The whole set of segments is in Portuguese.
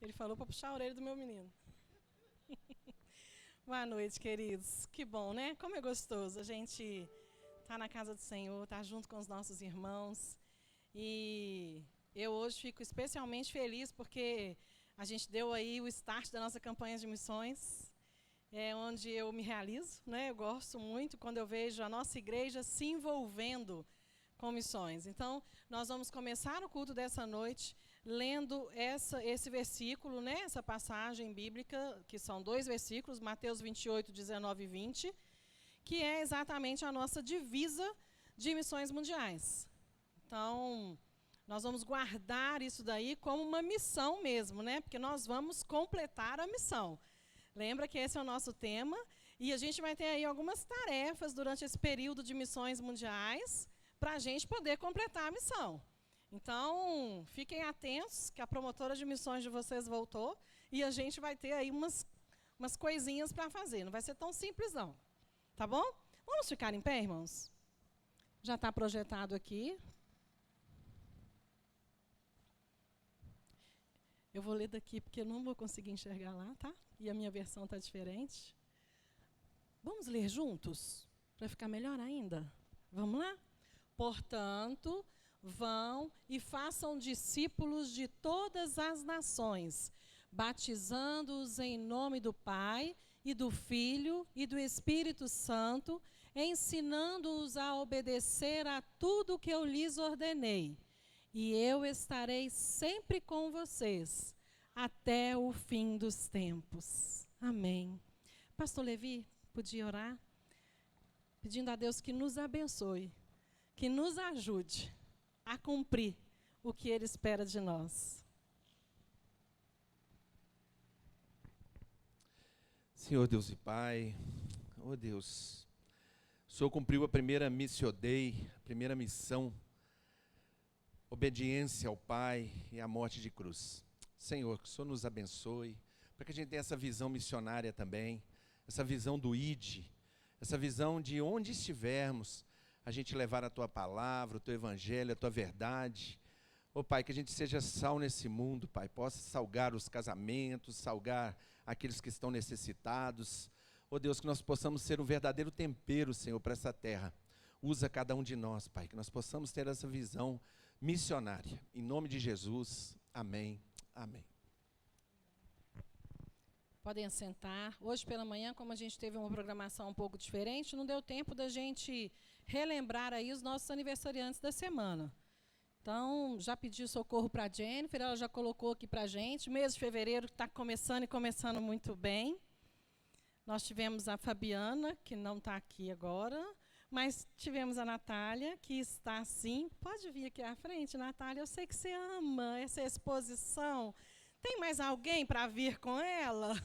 Ele falou para puxar a orelha do meu menino. Boa noite, queridos. Que bom, né? Como é gostoso a gente estar na casa do Senhor, estar junto com os nossos irmãos. E eu hoje fico especialmente feliz porque a gente deu aí o start da nossa campanha de missões, onde eu me realizo, né? Eu gosto muito quando eu vejo a nossa igreja se envolvendo com missões. Então, nós vamos começar o culto dessa noite lendo esse versículo, né, essa passagem bíblica, que são 2 versículos, Mateus 28, 19 e 20, que é exatamente a nossa divisa de missões mundiais. Então, nós vamos guardar isso daí como uma missão mesmo, né? Porque nós vamos completar a missão. Lembra que esse é o nosso tema, e a gente vai ter aí algumas tarefas durante esse período de missões mundiais, para a gente poder completar a missão. Então, fiquem atentos, que a promotora de missões de vocês voltou, e a gente vai ter aí umas coisinhas para fazer. Não vai ser tão simples, não. Tá bom? Vamos ficar em pé, irmãos? Já está projetado aqui. Eu vou ler daqui, porque eu não vou conseguir enxergar lá, tá? E a minha versão está diferente. Vamos ler juntos? Para ficar melhor ainda? Vamos lá? Portanto, vão e façam discípulos de todas as nações, batizando-os em nome do Pai, e do Filho, e do Espírito Santo, ensinando-os a obedecer a tudo o que eu lhes ordenei. E eu estarei sempre com vocês, até o fim dos tempos. Amém. Pastor Levi, podia orar? Pedindo a Deus que nos abençoe, que nos ajude a cumprir o que Ele espera de nós. Senhor Deus e Pai, oh Deus, o Senhor cumpriu a primeira missio Dei, a primeira missão, obediência ao Pai e a morte de cruz. Senhor, que o Senhor nos abençoe, para que a gente tenha essa visão missionária também, essa visão do ID, essa visão de onde estivermos, a gente levar a Tua palavra, o Teu Evangelho, a Tua verdade. Ô Pai, que a gente seja sal nesse mundo, Pai, possa salgar os casamentos, salgar aqueles que estão necessitados. Ô Deus, que nós possamos ser um verdadeiro tempero, Senhor, para essa terra. Usa cada um de nós, Pai, que nós possamos ter essa visão missionária. Em nome de Jesus, amém, amém. Podem assentar. Hoje pela manhã, como a gente teve uma programação um pouco diferente, não deu tempo da gente relembrar aí os nossos aniversariantes da semana. Então, já pedi socorro para a Jennifer, ela já colocou aqui para a gente. Mês de fevereiro está começando e começando muito bem. Nós tivemos a Fabiana, que não está aqui agora, mas tivemos a Natália, que está sim. Pode vir aqui à frente, Natália, eu sei que você ama essa exposição. Tem mais alguém para vir com ela?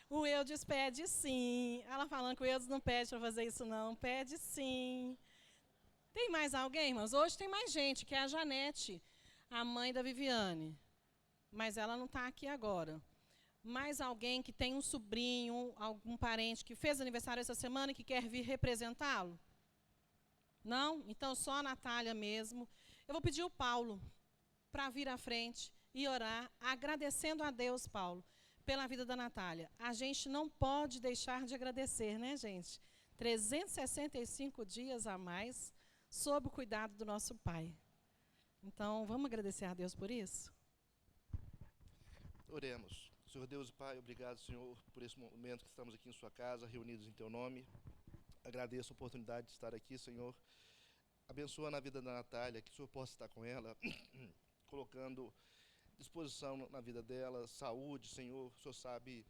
O Eudes pede sim. Ela falando que o Eudes não pede para fazer isso não, pede sim. Tem mais alguém, irmãos? Hoje tem mais gente, que é a Janete, a mãe da Viviane. Mas ela não está aqui agora. Mais alguém que tem um sobrinho, algum parente que fez aniversário essa semana e que quer vir representá-lo? Não? Então só a Natália mesmo. Eu vou pedir o Paulo para vir à frente e orar, agradecendo a Deus, Paulo, pela vida da Natália. A gente não pode deixar de agradecer, né, gente? 365 dias a mais sob o cuidado do nosso Pai. Então, vamos agradecer a Deus por isso? Oremos. Senhor Deus e Pai, obrigado, Senhor, por esse momento que estamos aqui em sua casa, reunidos em Teu nome. Agradeço a oportunidade de estar aqui, Senhor. Abençoa na vida da Natália, que o Senhor possa estar com ela, colocando disposição na vida dela, saúde, Senhor. O Senhor sabe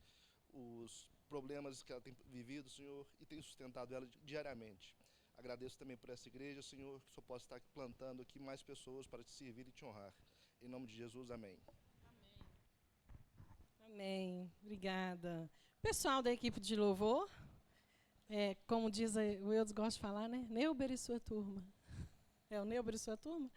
os problemas que ela tem vivido, Senhor, e tem sustentado ela diariamente. Agradeço também por essa igreja, Senhor, que o Senhor possa estar plantando aqui mais pessoas para te servir e te honrar. Em nome de Jesus, amém. Amém. Obrigada. Pessoal da equipe de louvor, como diz o Eudes gosta de falar, né? Neuber e sua turma. É o Neuber e sua turma?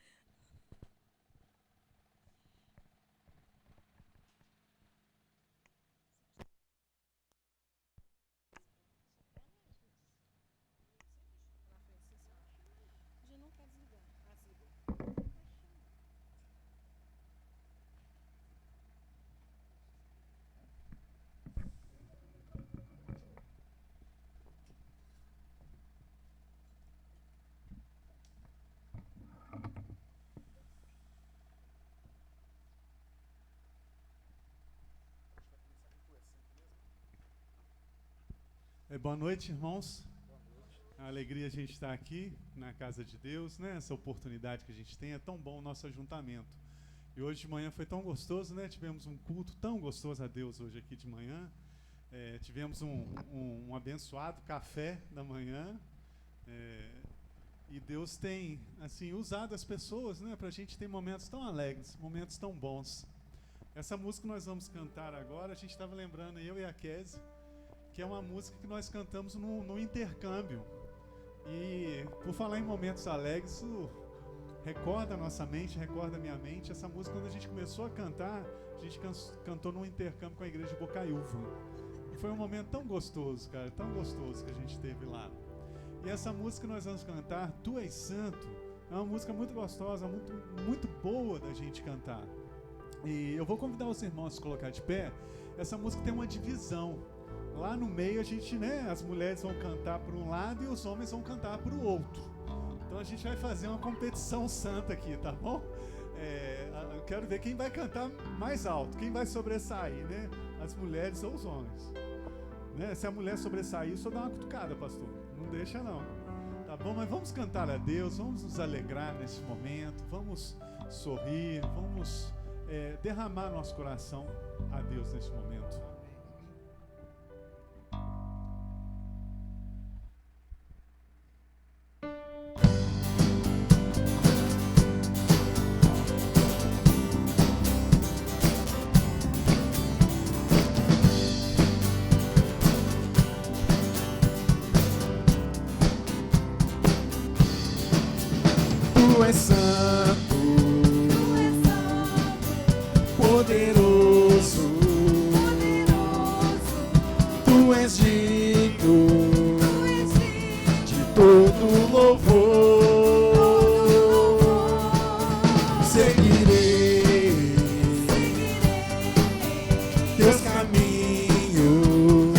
Boa noite, irmãos. É uma alegria a gente estar aqui na casa de Deus, né? Essa oportunidade que a gente tem, é tão bom o nosso ajuntamento. E hoje de manhã foi tão gostoso, né? Tivemos um culto tão gostoso a Deus hoje aqui de manhã. Tivemos um abençoado café da manhã. E Deus tem, assim, usado as pessoas, né? Para a gente ter momentos tão alegres, momentos tão bons. Essa música que nós vamos cantar agora, a gente estava lembrando, eu e a Kézia, que é uma música que nós cantamos no intercâmbio. E por falar em momentos alegres, isso recorda a nossa mente, recorda a minha mente. Essa música, quando a gente começou a cantar, a gente cantou num intercâmbio com a igreja de Bocaiúva. E foi um momento tão gostoso, cara, tão gostoso que a gente teve lá. E essa música que nós vamos cantar, Tu És Santo, é uma música muito gostosa, muito boa da gente cantar. E eu vou convidar os irmãos a se colocar de pé. Essa música tem uma divisão. Lá no meio a gente, né, as mulheres vão cantar por um lado e os homens vão cantar por outro. Então a gente vai fazer uma competição santa aqui, tá bom? Eu quero ver quem vai cantar mais alto, quem vai sobressair, né? As mulheres ou os homens. Né? Se a mulher sobressair, só dá uma cutucada, pastor. Não deixa não. Tá bom? Mas vamos cantar a Deus, vamos nos alegrar nesse momento, vamos sorrir, vamos derramar nosso coração a Deus nesse momento. Tu és santo, poderoso, Tu és digno de todo louvor. Seguirei teus caminhos,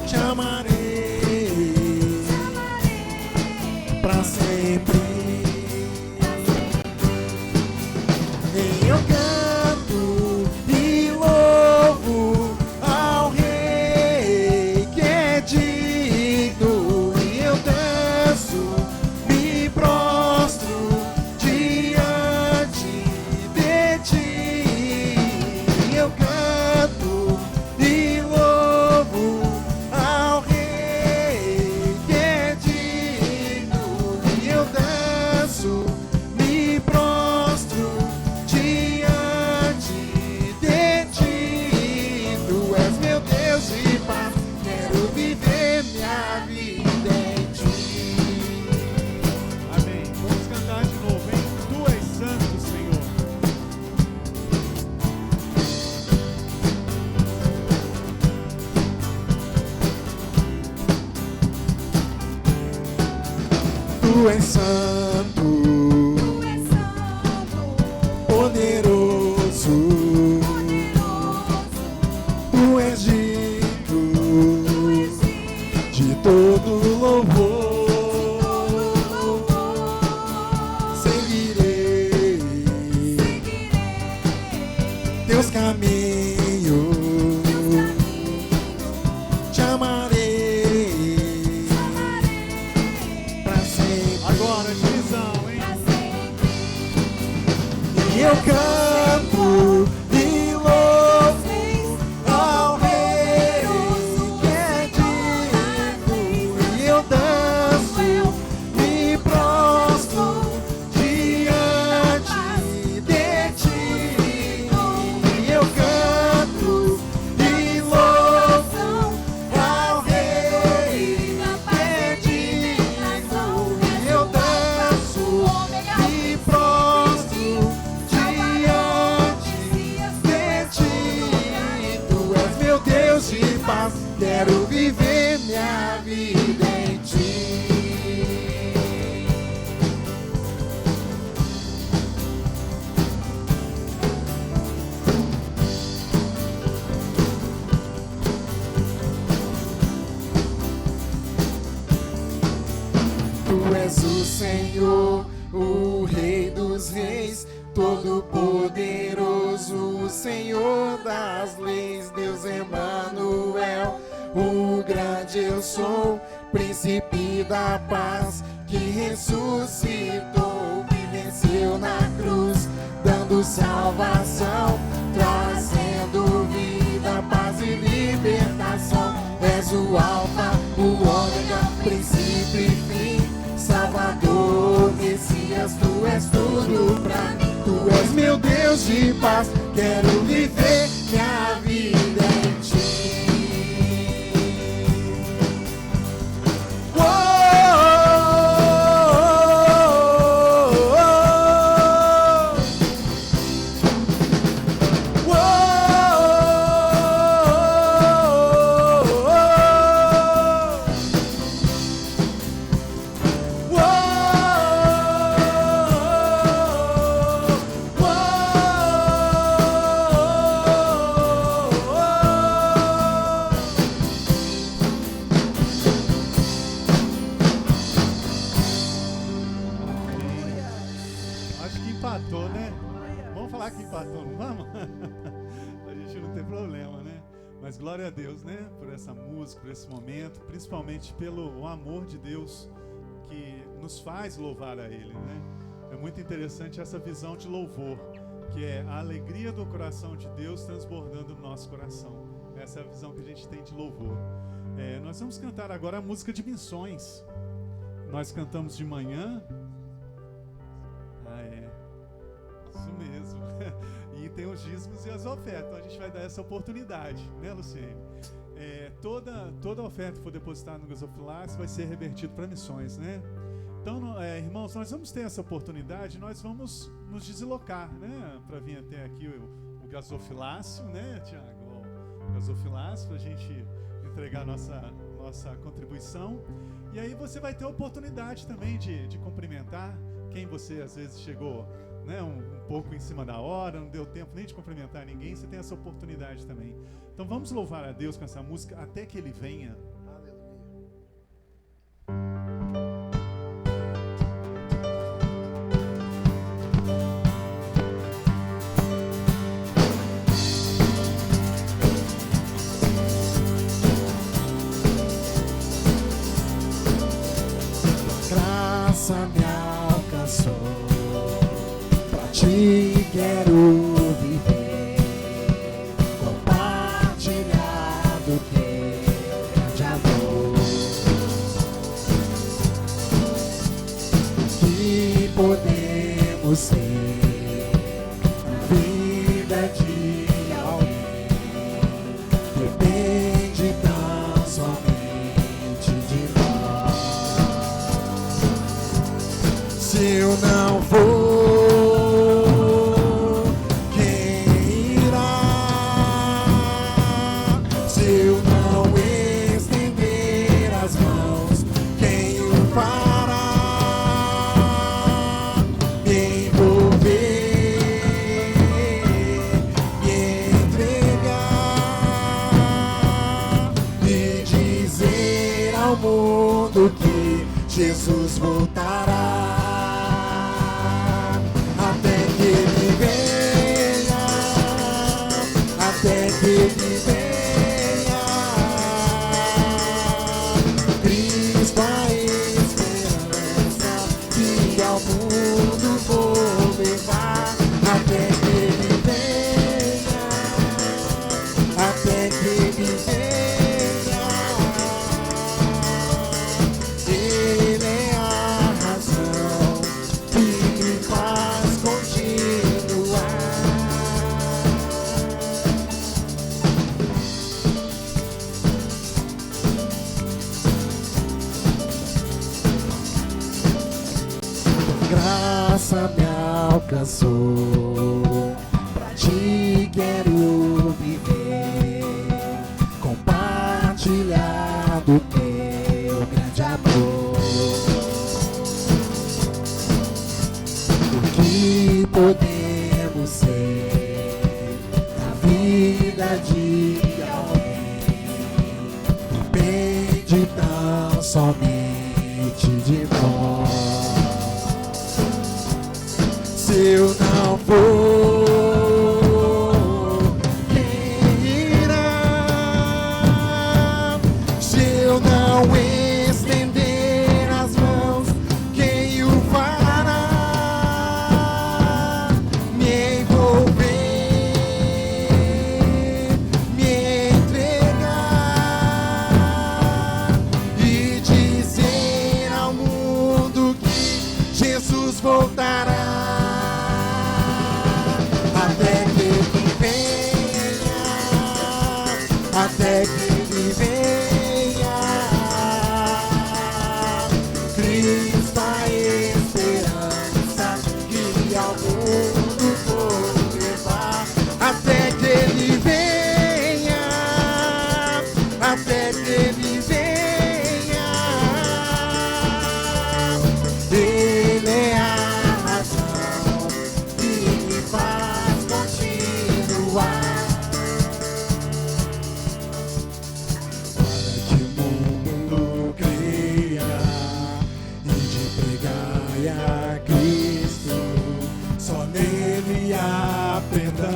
te amarei pra sempre. Eu canto e louvo ao Rei que é digno, e eu danço, me prostro diante de ti. Eu canto e louvo ao Rei que é digno, e eu danço, me prostro diante de ti. Tu és meu Deus de paz, quero viver minha vida em ti. Amém. Vamos cantar de novo, hein? Tu és santo, Senhor. Tu és santo, poderoso, Tu és digno de todo louvor. Seguirei teus caminhos, te amarei pra sempre. Agora, divisão, hein? E eu canto e louvo ao Rei que é digno, e eu danço, me prostro diante de ti. E eu canto e louvo ao Rei que é digno, e eu danço, me prostro diante de ti. Tu és meu Deus de paz, quero viver minha vida em ti. Tu és o Senhor, o Rei dos Reis, Todo-Poderoso, o Senhor das leis, Deus Emanuel, o grande eu sou, príncipe da paz, que ressuscitou, que venceu na cruz, dando salvação, trazendo vida, paz e libertação. És o alfa, o ômega, princípio e fim, Salvador, Messias, tu és tudo pra mim. Tu és meu Deus de paz, quero viver minha vida em ti. Glória a Deus, né? Por essa música, por esse momento, principalmente pelo amor de Deus que nos faz louvar a Ele, né? É muito interessante essa visão de louvor, que é a alegria do coração de Deus transbordando no nosso coração. Essa é a visão que a gente tem de louvor. Nós vamos cantar agora a música de missões. Nós cantamos de manhã. Isso mesmo. E tem os dízimos e as ofertas. Então a gente vai dar essa oportunidade, né, Luciene? Toda oferta que for depositada no gasofilácio vai ser revertido para missões, né? Então, irmãos, nós vamos ter essa oportunidade. Nós vamos nos deslocar, né, para vir até aqui o gasofilácio, né, Tiago? O gasofilácio, para a gente entregar a nossa contribuição. E aí você vai ter a oportunidade também de cumprimentar quem você às vezes chegou, né, um pouco em cima da hora, não deu tempo nem de cumprimentar ninguém. Você tem essa oportunidade também. Então vamos louvar a Deus com essa música até que Ele venha. Graça me alcançou, pra ti quero viver, compartilhar do teu grande amor. Que podemos ser na vida de alguém, depende tão somente de nós. Se eu não for, quem irá? Se eu não estender as mãos, quem o fará? Me envolver, me entregar e dizer ao mundo que Jesus voltará. Até que Ele venha, até que Ele venha, Cristo a esperança que ao mundo vou levar. Até que Ele venha, até que Ele venha, Ele é a razão que me faz continuar. Graça me alcançou, pra ti quero viver, compartilhar do teu grande amor. O que podemos ser na vida de alguém depende tão somente de nós. Se eu não for, quem irá? nele há perdão,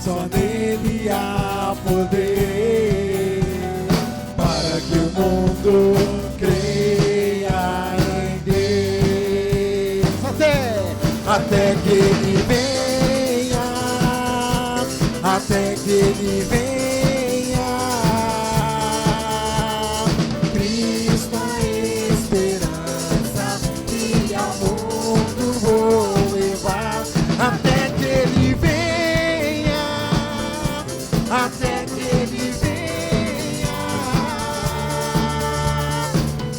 só nele há poder, para que o mundo creia em Deus, até que ele venha, até que ele venha. Cristo a esperança que ao mundo vou levar, até que ele venha, até que ele venha.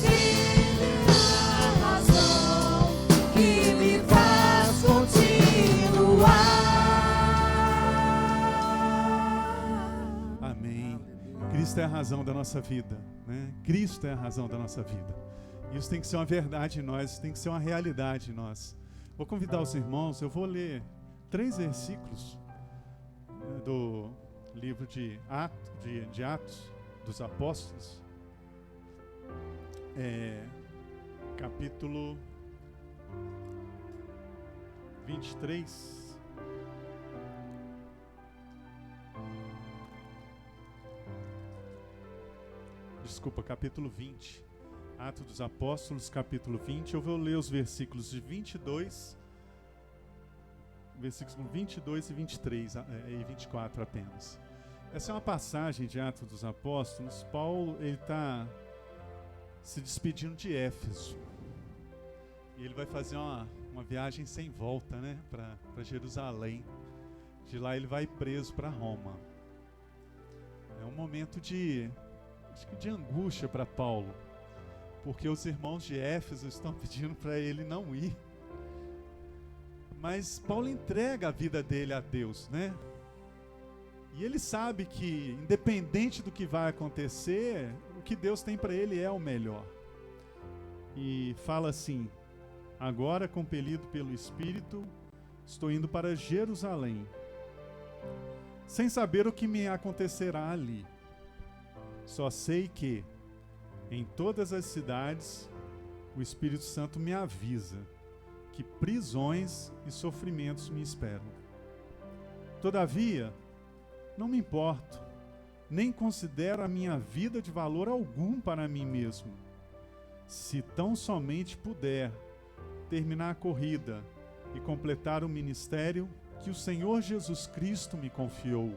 Ele é a razão que me faz continuar. Amém. Cristo é a razão da nossa vida, né? Cristo é a razão da nossa vida. Isso tem que ser uma verdade em nós, tem que ser uma realidade em nós. Vou convidar os irmãos, eu vou ler 3 versículos do livro de Atos dos Apóstolos, capítulo 23. Desculpa, capítulo 20. Atos dos Apóstolos, capítulo 20. Eu vou ler os versículos de 22, versículos 22 e 23 e 24 apenas. Essa é uma passagem de Atos dos Apóstolos. Paulo está se despedindo de Éfeso. E ele vai fazer uma viagem sem volta, né, para Jerusalém. De lá ele vai preso para Roma. É um momento de angústia para Paulo, porque os irmãos de Éfeso estão pedindo para ele não ir. Mas Paulo entrega a vida dele a Deus, né? E ele sabe que, independente do que vai acontecer, o que Deus tem para ele é o melhor. E fala assim: agora, compelido pelo Espírito, estou indo para Jerusalém, sem saber o que me acontecerá ali. Só sei que, em todas as cidades, o Espírito Santo me avisa que prisões e sofrimentos me esperam. Todavia, não me importo, nem considero a minha vida de valor algum para mim mesmo, se tão somente puder terminar a corrida e completar o ministério que o Senhor Jesus Cristo me confiou,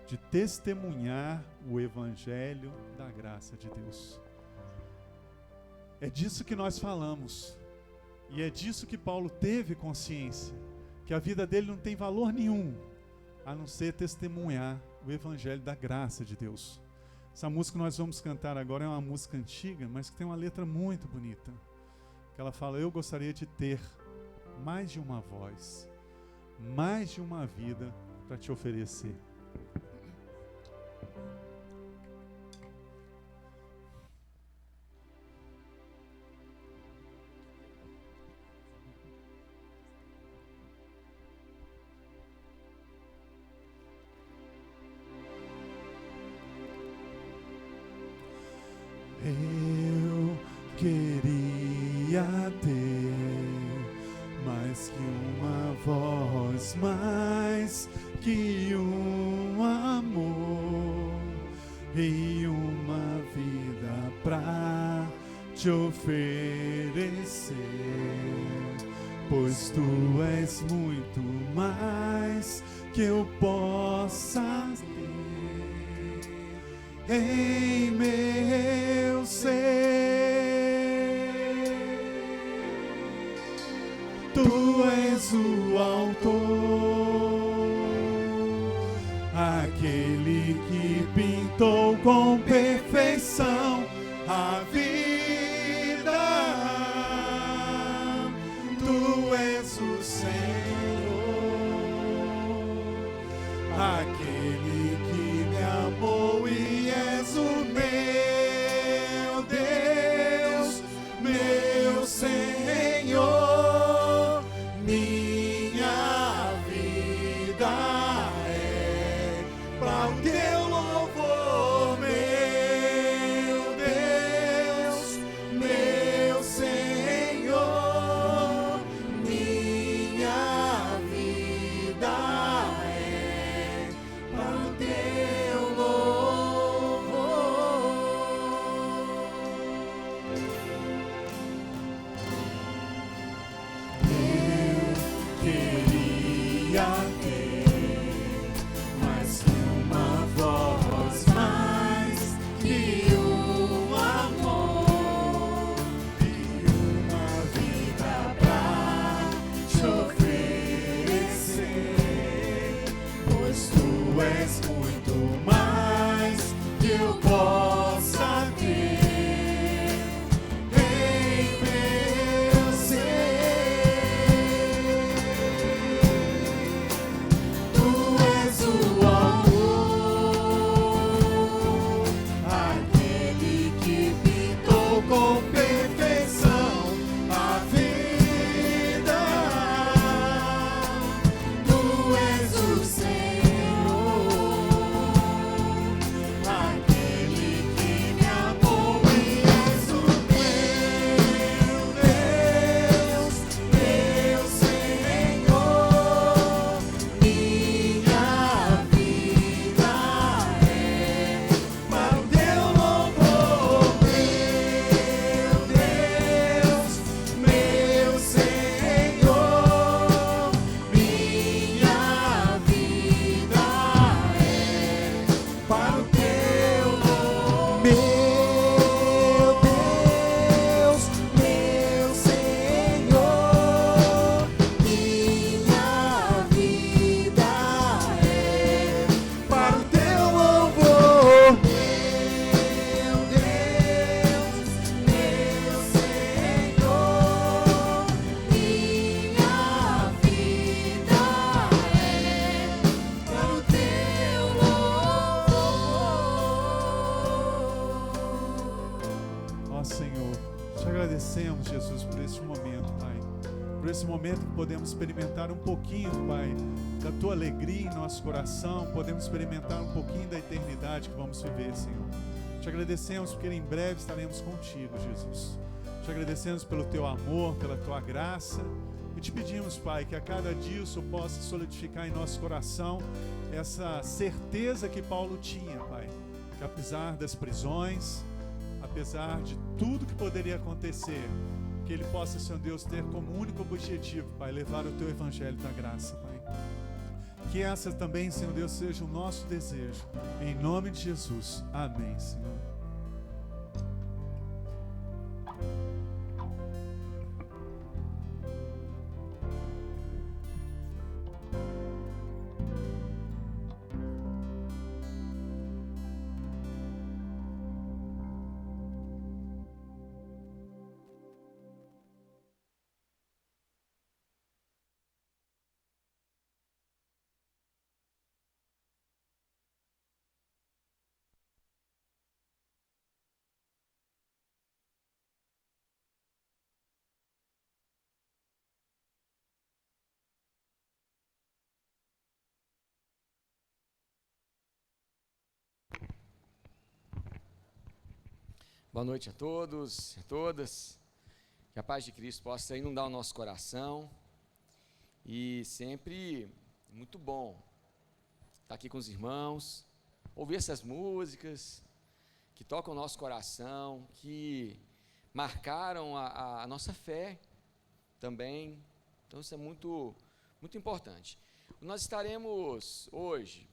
de testemunhar o Evangelho da graça de Deus. É disso que nós falamos. E é disso que Paulo teve consciência, que a vida dele não tem valor nenhum, a não ser testemunhar o Evangelho da graça de Deus. Essa música que nós vamos cantar agora é uma música antiga, mas que tem uma letra muito bonita, que ela fala: eu gostaria de ter mais de uma voz, mais de uma vida para te oferecer. Eu queria ter mais que uma voz, mais que um amor e uma vida pra te oferecer, pois tu és muito mais que eu possa ter em meu ser. Tu és o autor, aquele que pintou com perfeição a vida. Tu és o Senhor, aquele que me amou e és o meu Deus, meu Senhor. Minha vida é para o teu louvor, meu Deus, meu Senhor. Minha esse momento que podemos experimentar um pouquinho, Pai, da Tua alegria em nosso coração, podemos experimentar um pouquinho da eternidade que vamos viver, Senhor. Te agradecemos porque em breve estaremos contigo, Jesus. Te agradecemos pelo Teu amor, pela Tua graça, e te pedimos, Pai, que a cada dia o Senhor possa solidificar em nosso coração essa certeza que Paulo tinha, Pai, que apesar das prisões, apesar de tudo que poderia acontecer, que ele possa, Senhor Deus, ter como único objetivo, Pai, levar o Teu Evangelho da graça, Pai. Que essa também, Senhor Deus, seja o nosso desejo, em nome de Jesus. Amém, Senhor. Boa noite a todos, a todas. Que a paz de Cristo possa inundar o nosso coração. E sempre muito bom estar aqui com os irmãos, ouvir essas músicas que tocam o nosso coração, que marcaram a nossa fé também. Então isso é muito, muito importante. Nós estaremos hoje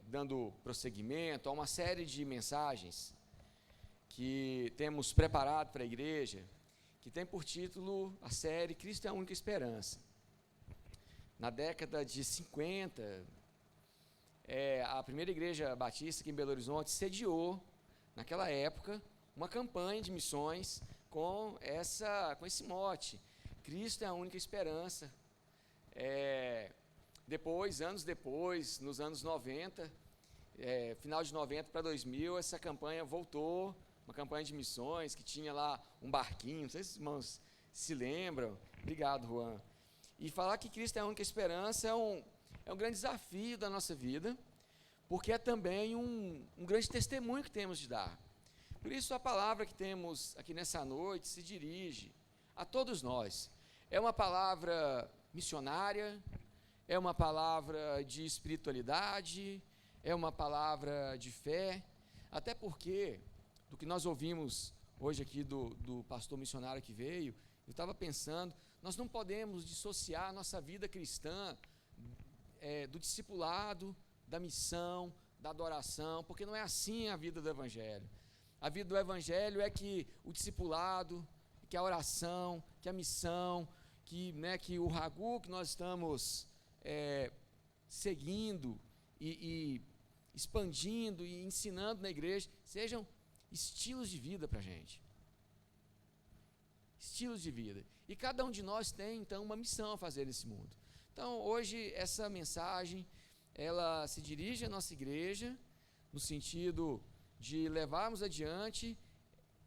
dando prosseguimento a uma série de mensagens que temos preparado para a igreja, que tem por título a série Cristo é a Única Esperança. Na década de 50, a primeira igreja batista aqui em Belo Horizonte sediou, naquela época, uma campanha de missões com esse mote, Cristo é a Única Esperança. Anos depois, nos anos 90, final de 90 para 2000, essa campanha voltou, uma campanha de missões que tinha lá um barquinho, não sei se os irmãos se lembram. Obrigado, Juan. E falar que Cristo é a única esperança é um grande desafio da nossa vida, porque é também um grande testemunho que temos de dar. Por isso a palavra que temos aqui nessa noite se dirige a todos nós. É uma palavra missionária, é uma palavra de espiritualidade, é uma palavra de fé, até porque do que nós ouvimos hoje aqui do pastor missionário que veio, eu estava pensando, nós não podemos dissociar a nossa vida cristã do discipulado, da missão, da adoração, porque não é assim a vida do Evangelho. A vida do Evangelho é que o discipulado, que a oração, que a missão, que o ragu que nós estamos seguindo e expandindo e ensinando na igreja, sejam estilos de vida para a gente. Estilos de vida. E cada um de nós tem, então, uma missão a fazer nesse mundo. Então, hoje, essa mensagem, ela se dirige à nossa igreja, no sentido de levarmos adiante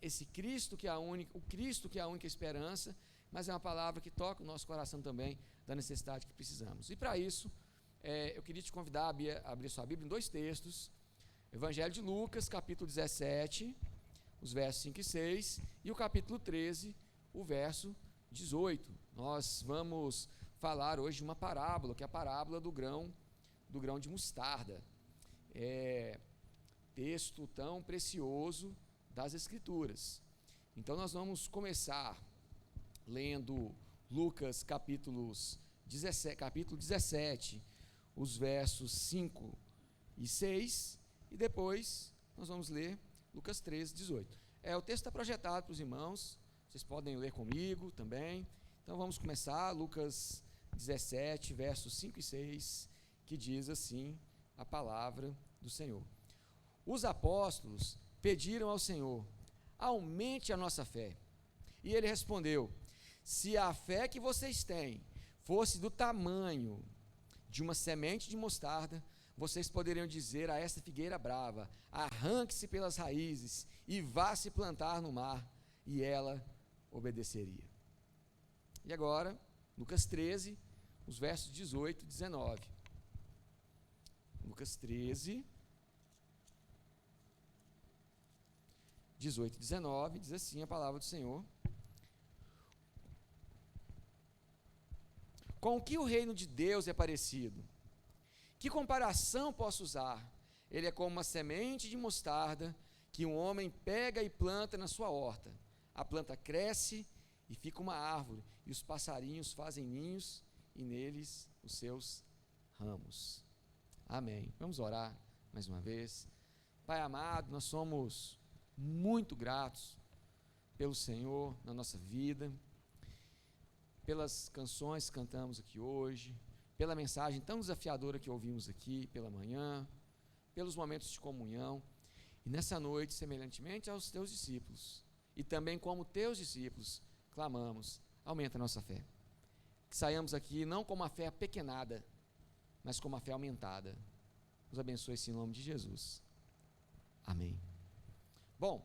esse Cristo que é o Cristo que é a única esperança, mas é uma palavra que toca o nosso coração também, da necessidade que precisamos. E para isso, eu queria te convidar a abrir sua Bíblia em 2 textos, Evangelho de Lucas, capítulo 17, os versos 5 e 6, e o capítulo 13, o verso 18. Nós vamos falar hoje de uma parábola, que é a parábola do grão de mostarda. Texto tão precioso das Escrituras. Então nós vamos começar lendo Lucas capítulo 17, os versos 5 e 6, e depois nós vamos ler Lucas 13, 18. O texto está projetado para os irmãos, vocês podem ler comigo também. Então vamos começar, Lucas 17, versos 5 e 6, que diz assim a palavra do Senhor. Os apóstolos pediram ao Senhor, aumente a nossa fé. E ele respondeu, se a fé que vocês têm fosse do tamanho de uma semente de mostarda, vocês poderiam dizer a esta figueira brava, arranque-se pelas raízes e vá se plantar no mar, e ela obedeceria. E agora, Lucas 13, os versos 18 e 19. Lucas 13, 18 e 19, diz assim a palavra do Senhor. Com o que o reino de Deus é parecido? Que comparação posso usar? Ele é como uma semente de mostarda que um homem pega e planta na sua horta. A planta cresce e fica uma árvore, e os passarinhos fazem ninhos e neles os seus ramos. Amém. Vamos orar mais uma vez. Pai amado, nós somos muito gratos pelo Senhor na nossa vida, pelas canções que cantamos aqui hoje, pela mensagem tão desafiadora que ouvimos aqui pela manhã, pelos momentos de comunhão, e nessa noite, semelhantemente aos teus discípulos, e também como teus discípulos, clamamos, aumenta a nossa fé, que saiamos aqui não com uma fé apequenada, mas com uma fé aumentada. Nos abençoe em nome de Jesus. Amém. Bom,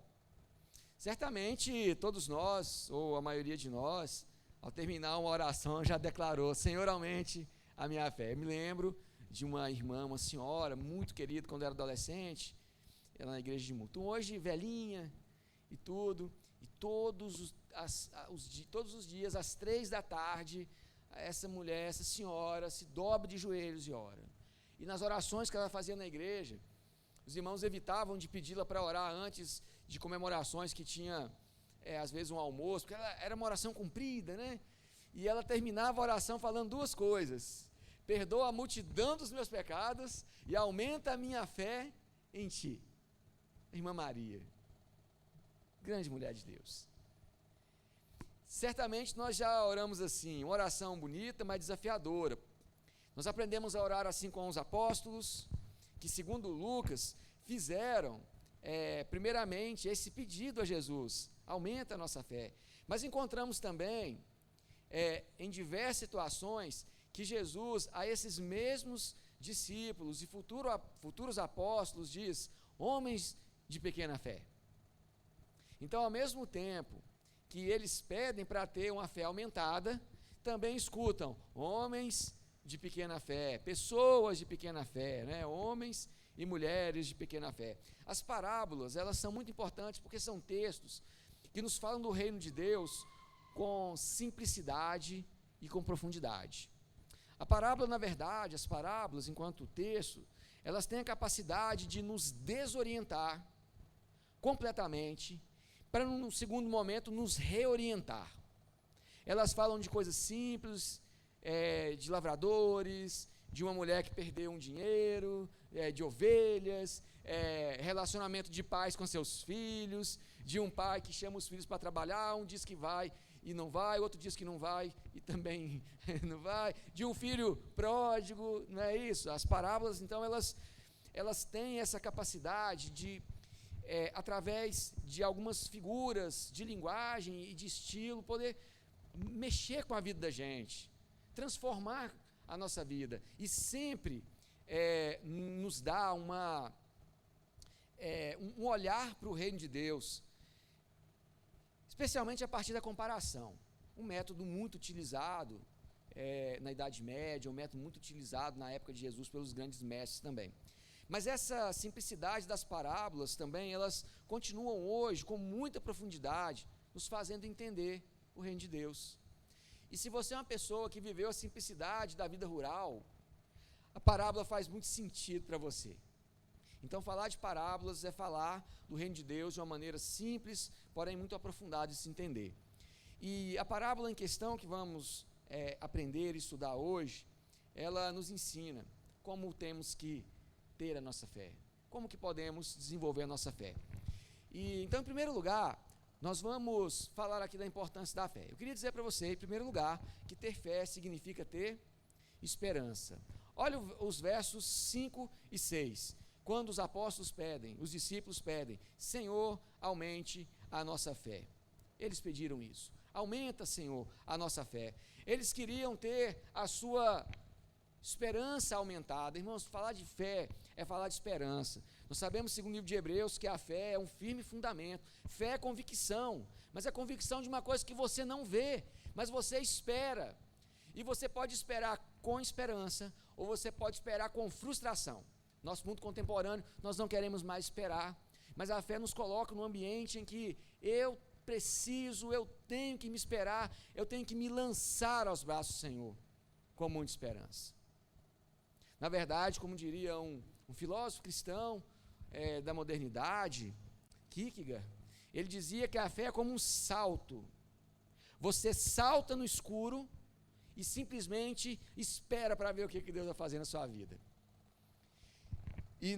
certamente todos nós, ou a maioria de nós, ao terminar uma oração já declarou, Senhor, aumente a minha fé. Eu me lembro de uma irmã, uma senhora muito querida quando eu era adolescente, ela na igreja de Mutum, hoje velhinha e tudo, e todos os dias às 3 da tarde, essa mulher, essa senhora se dobra de joelhos e ora. E nas orações que ela fazia na igreja, os irmãos evitavam de pedi-la para orar antes de comemorações que tinha, às vezes, um almoço, porque ela era uma oração comprida, né? E ela terminava a oração falando 2 coisas: perdoa a multidão dos meus pecados e aumenta a minha fé em ti. Irmã Maria, grande mulher de Deus. Certamente nós já oramos assim, uma oração bonita, mas desafiadora. Nós aprendemos a orar assim com os apóstolos, que segundo Lucas, fizeram primeiramente esse pedido a Jesus, aumenta a nossa fé. Mas encontramos também, em diversas situações, que Jesus, a esses mesmos discípulos e futuros apóstolos, diz, homens de pequena fé. Então, ao mesmo tempo que eles pedem para ter uma fé aumentada, também escutam homens de pequena fé, pessoas de pequena fé, né? Homens e mulheres de pequena fé. As parábolas, elas são muito importantes porque são textos que nos falam do reino de Deus com simplicidade e com profundidade. A parábola, na verdade, as parábolas, enquanto texto, elas têm a capacidade de nos desorientar completamente, para num segundo momento nos reorientar. Elas falam de coisas simples, de lavradores, de uma mulher que perdeu um dinheiro, de ovelhas, relacionamento de pais com seus filhos, de um pai que chama os filhos para trabalhar, um diz que vai e não vai, outro diz que não vai e também não vai, de um filho pródigo, não é isso? As parábolas, então, elas têm essa capacidade de, através de algumas figuras de linguagem e de estilo, poder mexer com a vida da gente, transformar a nossa vida e sempre nos dá um olhar para o reino de Deus, especialmente a partir da comparação. Um método muito utilizado na Idade Média, um método muito utilizado na época de Jesus pelos grandes mestres também. Mas essa simplicidade das parábolas também, elas continuam hoje com muita profundidade, nos fazendo entender o reino de Deus. E se você é uma pessoa que viveu a simplicidade da vida rural, a parábola faz muito sentido para você. Então, falar de parábolas é falar do reino de Deus de uma maneira simples, porém muito aprofundada de se entender. E a parábola em questão que vamos aprender e estudar hoje, ela nos ensina como temos que ter a nossa fé, como que podemos desenvolver a nossa fé. E então, em primeiro lugar, nós vamos falar aqui da importância da fé. Eu queria dizer para você, em primeiro lugar, que ter fé significa ter esperança. Olha os versos 5 e 6. Quando os apóstolos pedem, os discípulos pedem, Senhor, aumente a nossa fé. Eles pediram isso. Aumenta, Senhor, a nossa fé. Eles queriam ter a sua esperança aumentada. Irmãos, falar de fé é falar de esperança. Nós sabemos, segundo o livro de Hebreus, que a fé é um firme fundamento. Fé é convicção, mas é convicção de uma coisa que você não vê, mas você espera. E você pode esperar com esperança, ou você pode esperar com frustração. Nosso mundo contemporâneo, nós não queremos mais esperar, mas a fé nos coloca num ambiente em que eu tenho que me esperar, eu tenho que me lançar aos braços do Senhor, com muita esperança. Na verdade, como diria um filósofo cristão da modernidade, Kierkegaard, ele dizia que a fé é como um salto. Você salta no escuro e simplesmente espera para ver o que Deus vai fazer na sua vida. E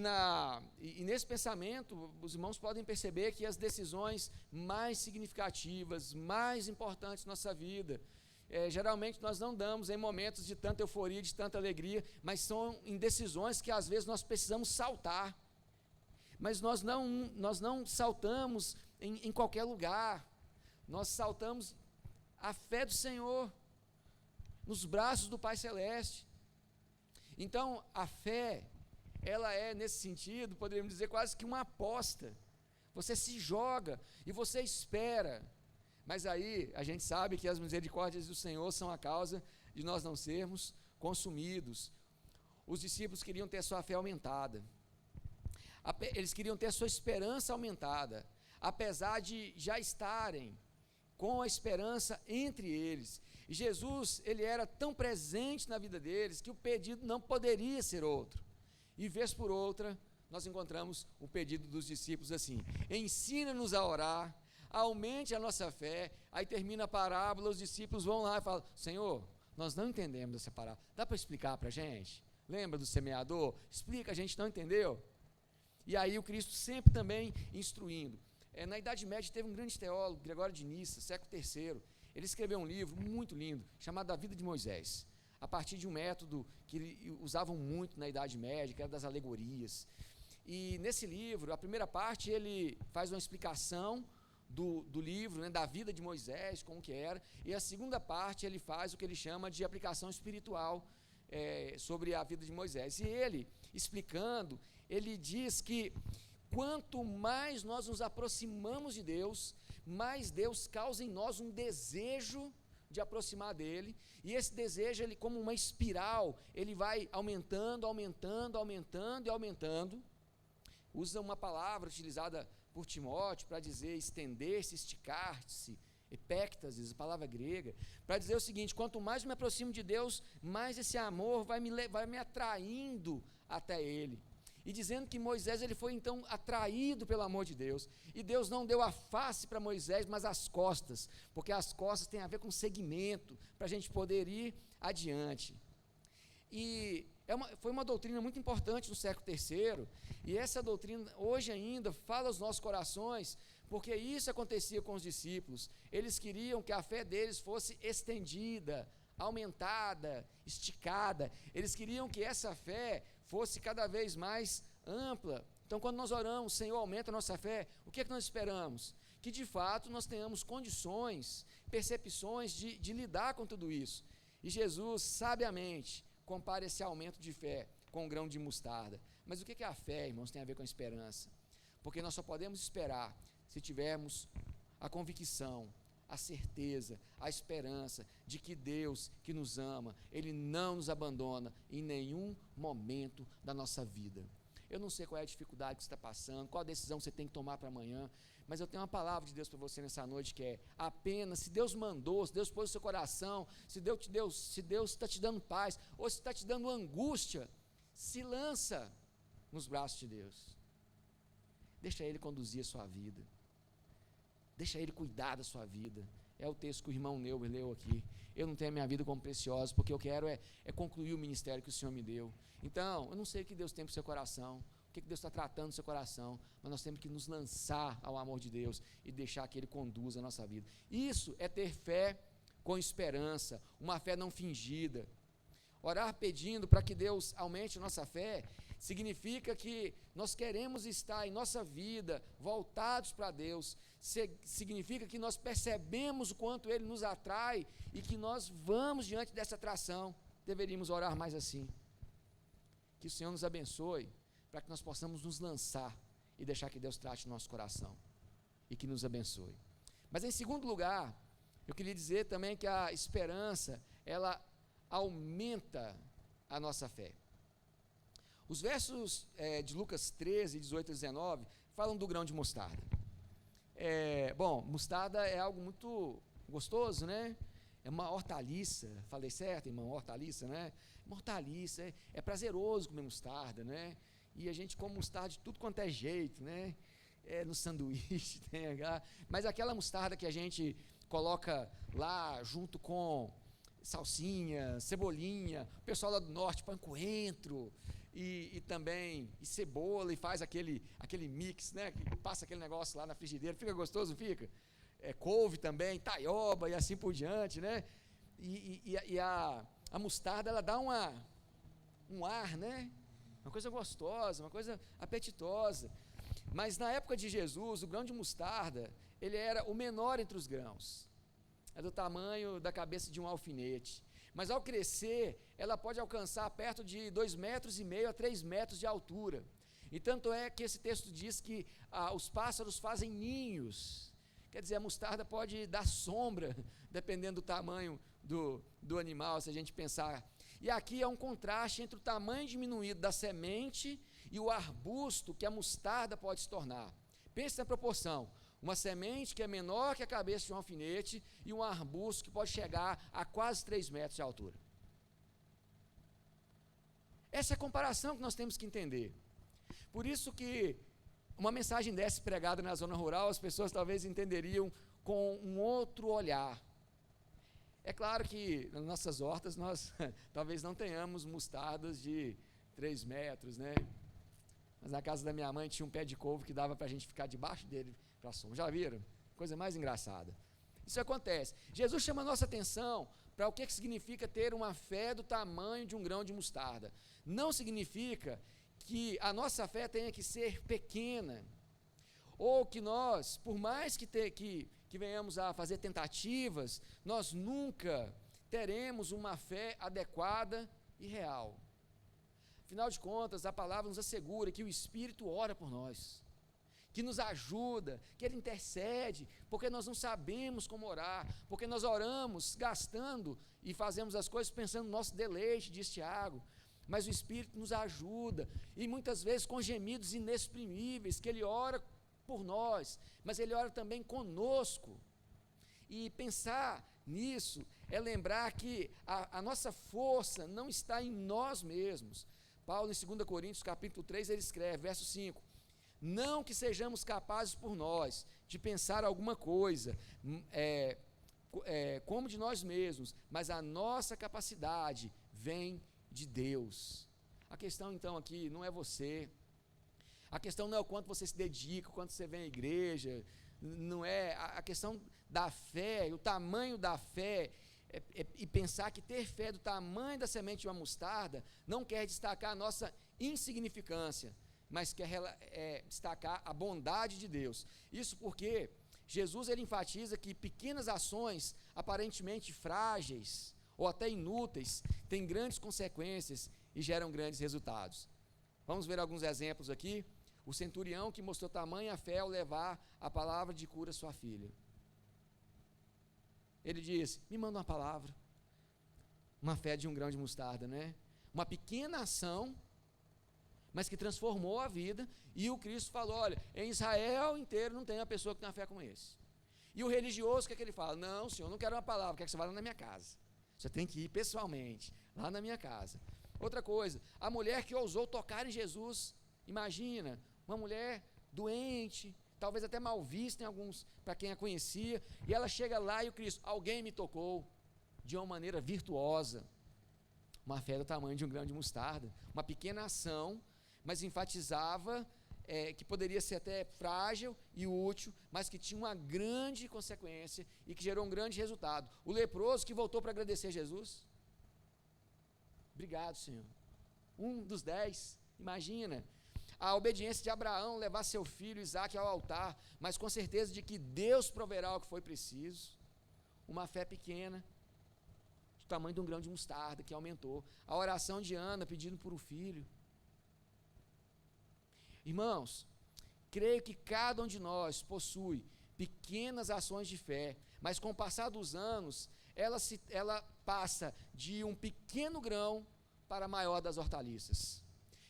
nesse pensamento, os irmãos podem perceber que as decisões mais significativas, mais importantes da nossa vida, geralmente nós não damos em momentos de tanta euforia, de tanta alegria, mas são em decisões que às vezes nós precisamos saltar. Mas nós não saltamos em qualquer lugar, nós saltamos a fé do Senhor, nos braços do Pai Celeste. Então, a fé, ela é, nesse sentido, poderíamos dizer, quase que uma aposta. Você se joga e você espera. Mas aí, a gente sabe que as misericórdias do Senhor são a causa de nós não sermos consumidos. Os discípulos queriam ter sua fé aumentada. Eles queriam ter sua esperança aumentada, apesar de já estarem com a esperança entre eles. E Jesus, ele era tão presente na vida deles, que o pedido não poderia ser outro. E vez por outra, nós encontramos o pedido dos discípulos assim: ensina-nos a orar, aumente a nossa fé. Aí termina a parábola, os discípulos vão lá e falam: Senhor, nós não entendemos essa parábola, dá para explicar para a gente? Lembra do semeador? Explica, a gente não entendeu. E aí o Cristo sempre também instruindo. Na Idade Média teve um grande teólogo, Gregório de Nissa, século III. Ele escreveu um livro muito lindo, chamado A Vida de Moisés, a partir de um método que usavam muito na Idade Média, que era das alegorias. E nesse livro, a primeira parte, ele faz uma explicação do livro, né, da vida de Moisés, como que era, e a segunda parte ele faz o que ele chama de aplicação espiritual sobre a vida de Moisés. E ele, explicando, ele diz que quanto mais nós nos aproximamos de Deus, mais Deus causa em nós um desejo de aproximar dele, e esse desejo, ele como uma espiral, ele vai aumentando, aumentando, aumentando e aumentando. Usa uma palavra utilizada por Timóteo para dizer estender-se, esticar-se, epéctasis, a palavra grega, para dizer o seguinte: quanto mais me aproximo de Deus, mais esse amor vai me atraindo até ele. E dizendo que Moisés, ele foi então atraído pelo amor de Deus, e Deus não deu a face para Moisés, mas as costas, porque as costas têm a ver com segmento, para a gente poder ir adiante. E foi uma doutrina muito importante no século III, e essa doutrina hoje ainda fala aos nossos corações, porque isso acontecia com os discípulos. Eles queriam que a fé deles fosse estendida, aumentada, esticada. Eles queriam que essa fé fosse cada vez mais ampla. Então, quando nós oramos: Senhor, aumenta a nossa fé, o que é que nós esperamos? Que de fato nós tenhamos condições, percepções de lidar com tudo isso. E Jesus, sabiamente, compara esse aumento de fé com um grão de mostarda. Mas o que é a fé, irmãos, tem a ver com a esperança? Porque nós só podemos esperar se tivermos a convicção, a certeza, a esperança de que Deus, que nos ama, Ele não nos abandona em nenhum momento da nossa vida. Eu não sei qual é a dificuldade que você está passando, qual a decisão você tem que tomar para amanhã, mas eu tenho uma palavra de Deus para você nessa noite, que é: apenas, se Deus mandou, se Deus pôs no seu coração, se Deus está te dando paz, ou se está te dando angústia, se lança nos braços de Deus. Deixa Ele conduzir a sua vida. Deixa Ele cuidar da sua vida. É o texto que o irmão Neuber leu aqui. Eu não tenho a minha vida como preciosa, porque eu quero é concluir o ministério que o Senhor me deu. Então, eu não sei o que Deus tem para o seu coração, o que Deus está tratando no seu coração, mas nós temos que nos lançar ao amor de Deus e deixar que Ele conduza a nossa vida. Isso é ter fé com esperança, uma fé não fingida. Orar pedindo para que Deus aumente a nossa fé significa que nós queremos estar em nossa vida voltados para Deus. Significa que nós percebemos o quanto Ele nos atrai e que nós vamos diante dessa atração. Deveríamos orar mais assim. Que o Senhor nos abençoe, para que nós possamos nos lançar e deixar que Deus trate o nosso coração e que nos abençoe. Mas em segundo lugar, eu queria dizer também que a esperança, ela aumenta a nossa fé. Os versos de Lucas 13, 18 e 19 falam do grão de mostarda. Bom, mostarda é algo muito gostoso, né? É uma hortaliça, falei certo, irmão? Hortaliça, né? Uma hortaliça, é prazeroso comer mostarda, né? E a gente come mostarda de tudo quanto é jeito, né? No sanduíche, mas aquela mostarda que a gente coloca lá junto com salsinha, cebolinha, o pessoal lá do norte põe coentro e também cebola e faz aquele mix, né? Que passa aquele negócio lá na frigideira, fica gostoso, não fica? Couve também, taioba e assim por diante, né? E a mostarda, ela dá um ar, né? Uma coisa gostosa, uma coisa apetitosa. Mas na época de Jesus, o grão de mostarda, ele era o menor entre os grãos. É do tamanho da cabeça de um alfinete. Mas ao crescer, ela pode alcançar perto de 2,5 metros a 3 metros de altura. E tanto é que esse texto diz que os pássaros fazem ninhos. Quer dizer, a mostarda pode dar sombra, dependendo do tamanho do animal, se a gente pensar. E aqui é um contraste entre o tamanho diminuído da semente e o arbusto que a mostarda pode se tornar. Pense na proporção. Uma semente que é menor que a cabeça de um alfinete e um arbusto que pode chegar a quase 3 metros de altura. Essa é a comparação que nós temos que entender. Por isso que uma mensagem dessa pregada na zona rural, as pessoas talvez entenderiam com um outro olhar. É claro que nas nossas hortas nós talvez não tenhamos mostardas de 3 metros, né? Mas na casa da minha mãe tinha um pé de couve que dava para a gente ficar debaixo dele para sombra. Já viram? Coisa mais engraçada. Isso acontece. Jesus chama a nossa atenção para o que significa ter uma fé do tamanho de um grão de mostarda. Não significa que a nossa fé tenha que ser pequena, ou que nós, por mais que venhamos a fazer tentativas, nós nunca teremos uma fé adequada e real. Afinal de contas, a palavra nos assegura que o Espírito ora por nós, que nos ajuda, que Ele intercede, porque nós não sabemos como orar, porque nós oramos gastando e fazemos as coisas pensando no nosso deleite, diz Tiago, mas o Espírito nos ajuda, e muitas vezes com gemidos inexprimíveis, que Ele ora por nós, mas Ele ora também conosco. E pensar nisso é lembrar que a nossa força não está em nós mesmos. Paulo, em 2 Coríntios, capítulo 3, ele escreve, verso 5, não que sejamos capazes por nós de pensar alguma coisa, como de nós mesmos, mas a nossa capacidade vem de Deus. A questão então aqui não é você, a questão não é o quanto você se dedica, o quanto você vem à igreja, não é a questão da fé, o tamanho da fé, e pensar que ter fé do tamanho da semente de uma mostarda não quer destacar a nossa insignificância, mas quer destacar a bondade de Deus. Isso porque Jesus ele enfatiza que pequenas ações aparentemente frágeis ou até inúteis têm grandes consequências e geram grandes resultados. Vamos ver alguns exemplos aqui. O centurião que mostrou tamanha fé ao levar a palavra de cura à sua filha. Ele disse, me manda uma palavra. Uma fé de um grão de mostarda, né? Uma pequena ação, mas que transformou a vida, e o Cristo falou, olha, em Israel inteiro não tem uma pessoa que tem uma fé como esse. E o religioso, o que é que ele fala? Não, senhor, não quero uma palavra, quero que você vá lá na minha casa. Você tem que ir pessoalmente, lá na minha casa. Outra coisa, a mulher que ousou tocar em Jesus, imagina, uma mulher doente, talvez até mal vista em alguns, para quem a conhecia, e ela chega lá e o Cristo, alguém me tocou, de uma maneira virtuosa. Uma fé do tamanho de um grão de mostarda, uma pequena ação, mas enfatizava que poderia ser até frágil e útil, mas que tinha uma grande consequência e que gerou um grande resultado. O leproso que voltou para agradecer Jesus, obrigado, Senhor. Um dos 10, imagina. A obediência de Abraão, levar seu filho Isaque ao altar, mas com certeza de que Deus proverá o que foi preciso. Uma fé pequena, do tamanho de um grão de mostarda, que aumentou. A oração de Ana pedindo por um filho. Irmãos, creio que cada um de nós possui pequenas ações de fé, mas com o passar dos anos, ela passa de um pequeno grão para a maior das hortaliças.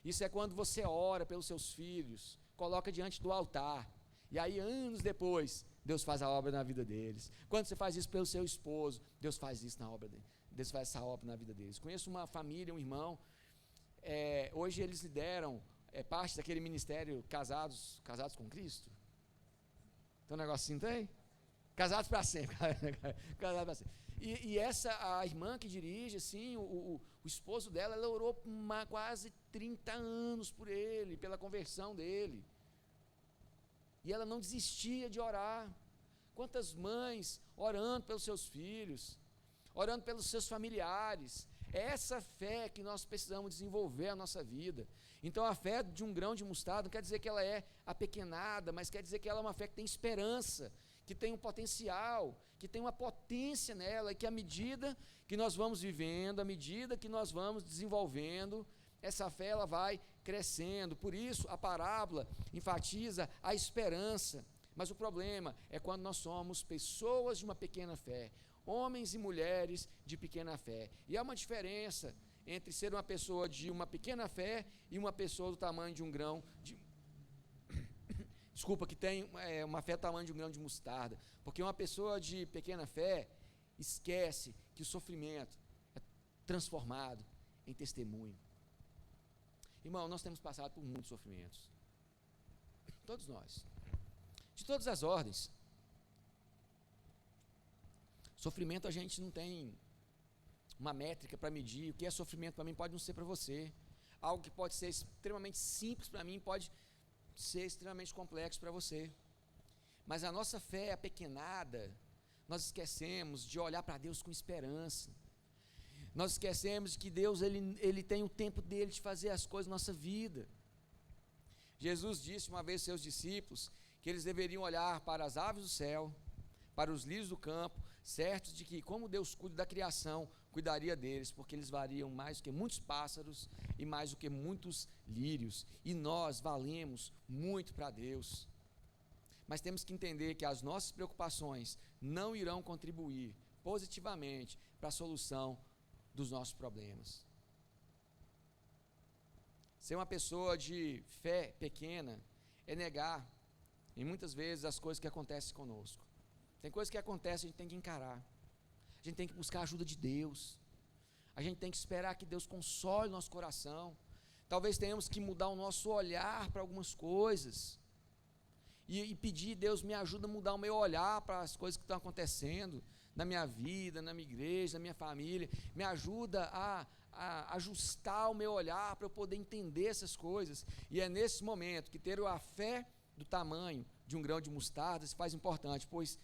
Isso é quando você ora pelos seus filhos, coloca diante do altar, e aí anos depois, Deus faz a obra na vida deles. Quando você faz isso pelo seu esposo, Deus faz isso na obra dele. Deus faz essa obra na vida deles. Conheço uma família, um irmão, hoje eles lideram parte daquele ministério Casados com Cristo. Tem um negocinho, tem? Casados para sempre. Casados para sempre. E a irmã que dirige, assim, o esposo dela, ela orou quase 30 anos por ele, pela conversão dele. E ela não desistia de orar. Quantas mães orando pelos seus filhos, orando pelos seus familiares. É essa fé que nós precisamos desenvolver na nossa vida. Então a fé de um grão de mostarda não quer dizer que ela é apequenada, mas quer dizer que ela é uma fé que tem esperança, que tem um potencial, que tem uma potência nela, e que à medida que nós vamos vivendo, à medida que nós vamos desenvolvendo, essa fé ela vai crescendo. Por isso a parábola enfatiza a esperança. Mas o problema é quando nós somos pessoas de uma pequena fé, homens e mulheres de pequena fé. E há uma diferença entre ser uma pessoa de uma pequena fé e uma pessoa do tamanho de um grão de... Desculpa, que tem uma fé do tamanho de um grão de mostarda. Porque uma pessoa de pequena fé esquece que o sofrimento é transformado em testemunho. Irmão, nós temos passado por muitos sofrimentos. Todos nós. De todas as ordens. Sofrimento a gente não tem uma métrica para medir. O que é sofrimento para mim pode não ser para você. Algo que pode ser extremamente simples para mim pode ser extremamente complexo para você. Mas a nossa fé apequenada, nós esquecemos de olhar para Deus com esperança. Nós esquecemos que Deus ele tem o tempo dele de fazer as coisas na nossa vida. Jesus disse uma vez aos seus discípulos que eles deveriam olhar para as aves do céu, para os lírios do campo, certos de que, como Deus cuida da criação, cuidaria deles, porque eles variam mais do que muitos pássaros e mais do que muitos lírios, e nós valemos muito para Deus. Mas temos que entender que as nossas preocupações não irão contribuir positivamente para a solução dos nossos problemas. Ser uma pessoa de fé pequena é negar, e muitas vezes, as coisas que acontecem conosco. Tem coisas que acontecem, a gente tem que encarar. A gente tem que buscar a ajuda de Deus. A gente tem que esperar que Deus console o nosso coração. Talvez tenhamos que mudar o nosso olhar para algumas coisas. E pedir, Deus, me ajuda a mudar o meu olhar para as coisas que estão acontecendo na minha vida, na minha igreja, na minha família. Me ajuda a ajustar o meu olhar para eu poder entender essas coisas. E é nesse momento que ter a fé do tamanho de um grão de mostarda se faz importante, pois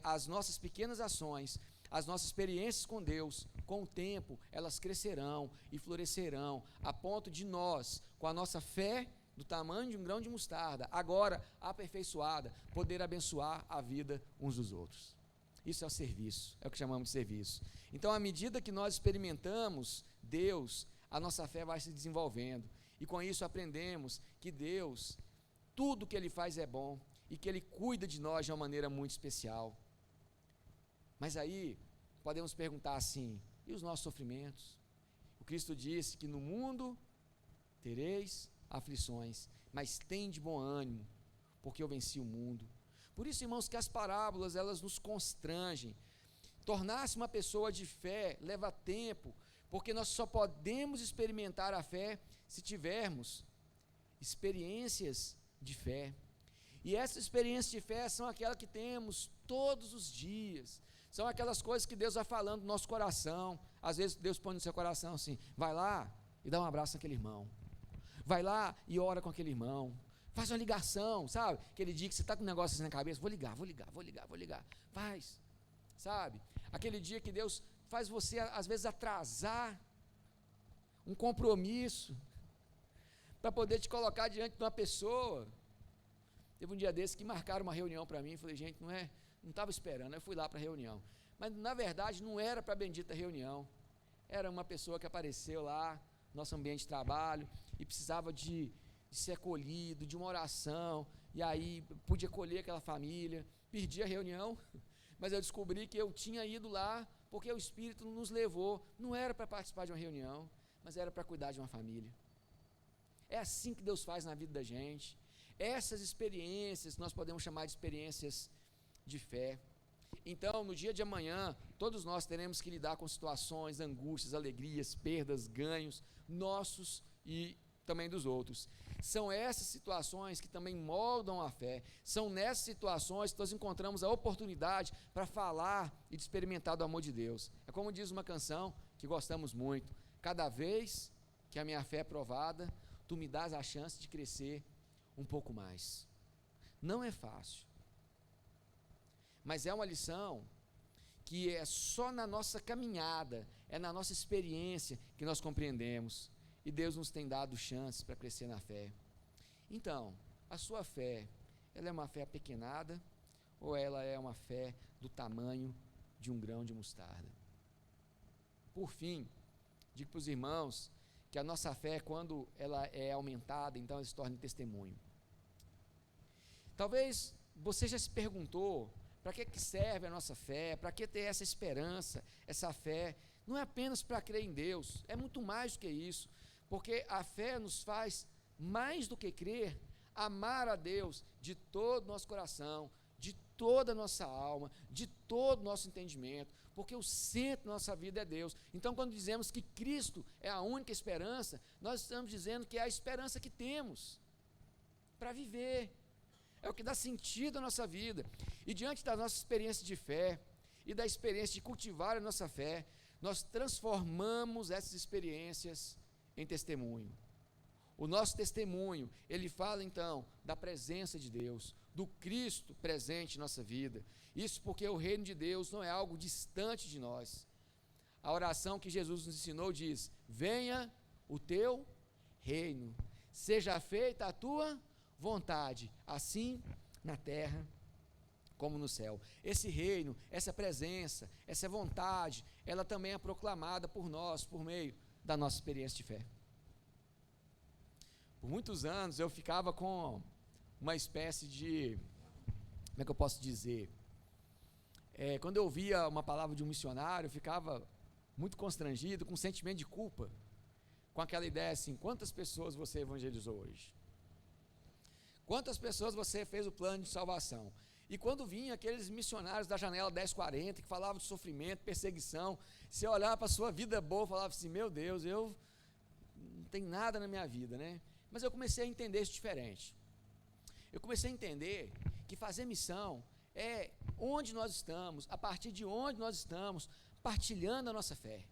as nossas pequenas ações, as nossas experiências com Deus, com o tempo, elas crescerão e florescerão, a ponto de nós, com a nossa fé do tamanho de um grão de mostarda, agora aperfeiçoada, poder abençoar a vida uns dos outros. Isso é o serviço, é o que chamamos de serviço. Então, à medida que nós experimentamos Deus, a nossa fé vai se desenvolvendo, e com isso aprendemos que Deus, tudo que Ele faz é bom, e que Ele cuida de nós de uma maneira muito especial. Mas aí, podemos perguntar assim, e os nossos sofrimentos? O Cristo disse que no mundo tereis aflições, mas tende bom ânimo, porque eu venci o mundo. Por isso, irmãos, que as parábolas, elas nos constrangem. Tornar-se uma pessoa de fé leva tempo, porque nós só podemos experimentar a fé se tivermos experiências de fé. E essas experiências de fé são aquelas que temos todos os dias. São aquelas coisas que Deus vai falando no nosso coração. Às vezes Deus põe no seu coração assim, vai lá e dá um abraço naquele irmão. Vai lá e ora com aquele irmão. Faz uma ligação, sabe? Aquele dia que você está com um negócio assim na cabeça, vou ligar. Faz, sabe? Aquele dia que Deus faz você, às vezes, atrasar um compromisso para poder te colocar diante de uma pessoa. Teve um dia desse que marcaram uma reunião para mim, falei, gente, não estava esperando, eu fui lá para a reunião. Mas, na verdade, não era para a bendita reunião. Era uma pessoa que apareceu lá, no nosso ambiente de trabalho, e precisava de ser acolhido, de uma oração, e aí pude acolher aquela família, perdi a reunião, mas eu descobri que eu tinha ido lá porque o Espírito nos levou, não era para participar de uma reunião, mas era para cuidar de uma família. É assim que Deus faz na vida da gente. Essas experiências nós podemos chamar de experiências de fé. Então, no dia de amanhã, todos nós teremos que lidar com situações, angústias, alegrias, perdas, ganhos, nossos e também dos outros. São essas situações que também moldam a fé. São nessas situações que nós encontramos a oportunidade para falar e de experimentar do amor de Deus. É como diz uma canção que gostamos muito: cada vez que a minha fé é provada, tu me dás a chance de crescer um pouco mais. Não é fácil, mas é uma lição que é só na nossa caminhada, é na nossa experiência que nós compreendemos. E Deus nos tem dado chances para crescer na fé. Então, a sua fé, ela é uma fé apequenada ou ela é uma fé do tamanho de um grão de mostarda? Por fim, digo para os irmãos que a nossa fé, quando ela é aumentada, então ela se torna testemunho. Talvez você já se perguntou: para que serve a nossa fé? Para que ter essa esperança, essa fé? Não é apenas para crer em Deus, é muito mais do que isso, porque a fé nos faz, mais do que crer, amar a Deus de todo o nosso coração, de toda a nossa alma, de todo o nosso entendimento, porque o centro da nossa vida é Deus. Então, quando dizemos que Cristo é a única esperança, nós estamos dizendo que é a esperança que temos para viver, é o que dá sentido à nossa vida. E diante da nossa experiência de fé e da experiência de cultivar a nossa fé, nós transformamos essas experiências em testemunho. O nosso testemunho, ele fala então da presença de Deus, do Cristo presente em nossa vida. Isso porque o reino de Deus não é algo distante de nós. A oração que Jesus nos ensinou diz: venha o teu reino, seja feita a tua vontade, assim na terra como no céu. Esse reino, essa presença, essa vontade, ela também é proclamada por nós, por meio da nossa experiência de fé. Por muitos anos eu ficava com uma espécie de, como é que eu posso dizer, quando eu ouvia uma palavra de um missionário, eu ficava muito constrangido, com um sentimento de culpa, com aquela ideia assim: quantas pessoas você evangelizou hoje? Quantas pessoas você fez o plano de salvação? E quando vinham aqueles missionários da janela 1040, que falavam de sofrimento, perseguição, você olhava para a sua vida boa e falava assim: meu Deus, eu não tenho nada na minha vida, né? Mas eu comecei a entender isso diferente. Eu comecei a entender que fazer missão é onde nós estamos, a partir de onde nós estamos, partilhando a nossa fé.